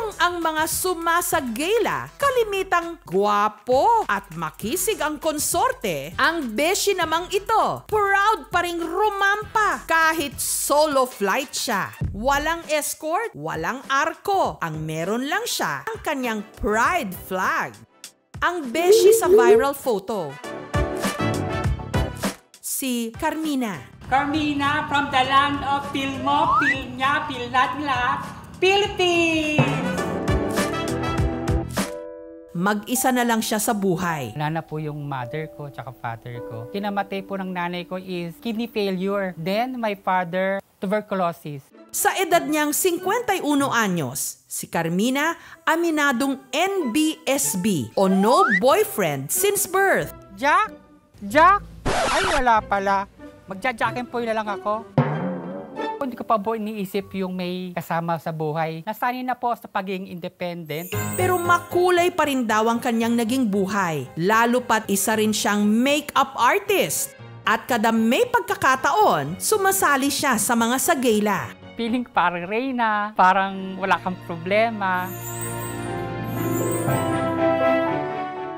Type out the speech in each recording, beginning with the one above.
Kung ang mga sumasagela, kalimitang gwapo at makisig ang konsorte, ang beshi namang ito, proud pa ring rumampa kahit solo flight siya. Walang escort, walang arko. Ang meron lang siya ang kanyang pride flag. Ang beshi sa viral photo, si Carmina. Carmina from the land of Pilmo, Pilnya, Pilnatin lahat, Philippines! Mag-isa na lang siya sa buhay. Wala na po yung mother ko tsaka father ko. Kinamatay po ng nanay ko is kidney failure. Then my father, tuberculosis. Sa edad niyang 51 anyos, si Carmina aminadong NBSB o no boyfriend since birth. Jack? Jack? Ay, wala pala. Magja-jackin po na lang ako. Hindi ko pa po iniisip yung may kasama sa buhay. Nasanay na po sa pagiging independent. Pero makulay pa rin daw ang kanyang naging buhay. Lalo pat isa rin siyang make-up artist. At kada may pagkakataon, sumasali siya sa mga sagela. Feeling parang Reyna, parang wala kang problema.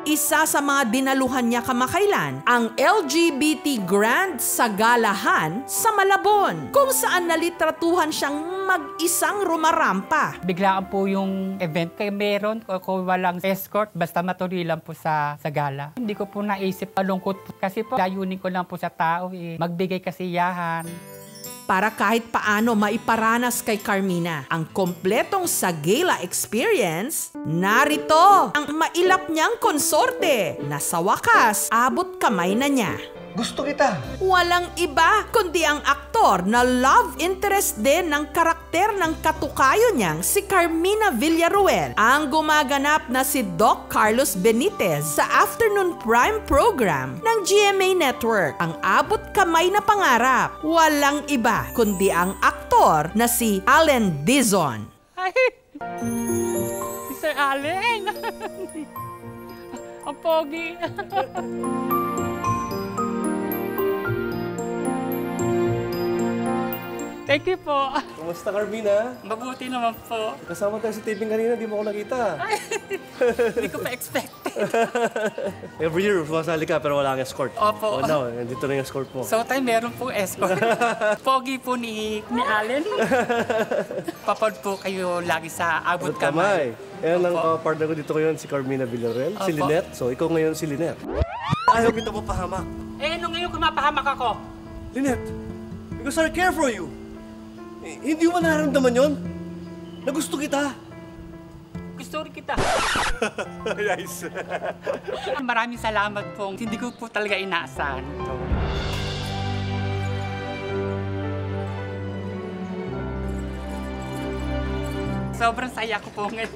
Isa sa mga dinaluhan niya kamakailan, ang LGBT Grand Sagalahan sa Malabon, kung saan nalitratuhan siyang mag-isang rumarampa. Biglaan po yung event kaya meron o walang escort, basta matuloy lang po sa gala. Hindi ko po naisip malungkot po kasi po layunin ko lang po sa tao magbigay kasiyahan. Para kahit paano maiparanas kay Carmina ang kompletong sagela experience, narito ang mailap niyang konsorte na sa wakas abot kamay na niya. Gusto kita. Walang iba kundi ang aktor na love interest din ng karakter ng katukayo niyang si Carmina Villaruel, ang gumaganap na si Doc Carlos Benitez sa afternoon prime program ng GMA Network. Ang abot kamay na pangarap, walang iba kundi ang aktor na si Allen Dizon. Ay! Si Sir Allen! Ang pogi! Thank you po. Kumusta, Carmina? Mabuti naman po. Kasama tayo sa taping kanina, di mo ako nakita. Hindi ko pa expect. Every year, sumasali ka pero wala kang escort. Opo. Oh, no, nandito na yung escort mo. So tayo meron po escort. Pogi po ni Allen. Papad po kayo lagi sa abot kamay. Ayan ang partner ko dito ngayon, si Carmina Villaruel. Si Lynette. So, ikaw ngayon si Lynette. Ayaw kita mapahamak. Nung ngayon kumapahamak ako. Lynette, because I care for you. Hindi mo nararamdaman yun? Na gusto kita. Gusto rin kita. Nice. Maraming salamat po. Hindi ko po talaga inaasahan ito. Sobrang saya ko po ngayon.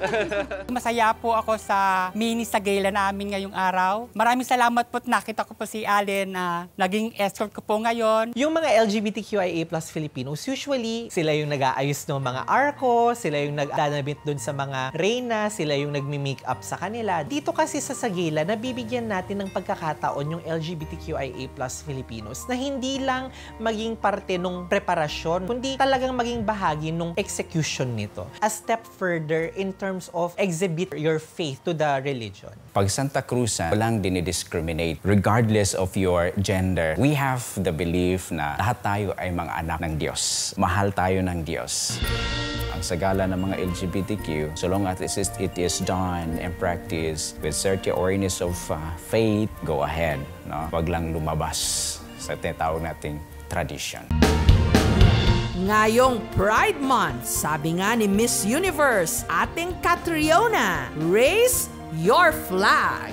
Masaya po ako sa mini sagela namin ngayong araw. Maraming salamat po at nakita ko po si Allen na naging escort ko po ngayon. Yung mga LGBTQIA+ Filipinos, usually sila yung nag-aayos ng mga arko, sila yung nagdanabit dun sa mga reyna, sila yung nagmi-make up sa kanila. Dito kasi sa sagela, nabibigyan natin ng pagkakataon yung LGBTQIA+ Filipinos na hindi lang maging parte nung preparasyon, kundi talagang maging bahagi nung execution nito. A step further in terms of exhibit your faith to the religion. Pag Santa Cruzan, walang dinidiscriminate regardless of your gender. We have the belief na lahat tayo ay mga anak ng Diyos. Mahal tayo ng Diyos. Ang sagala ng mga LGBTQ, so long as it is done and practiced with certain awareness of faith, go ahead. No? Wag lang lumabas sa tinatawag nating tradition. Ngayong Pride Month, sabi nga ni Miss Universe, ating Catriona, raise your flag!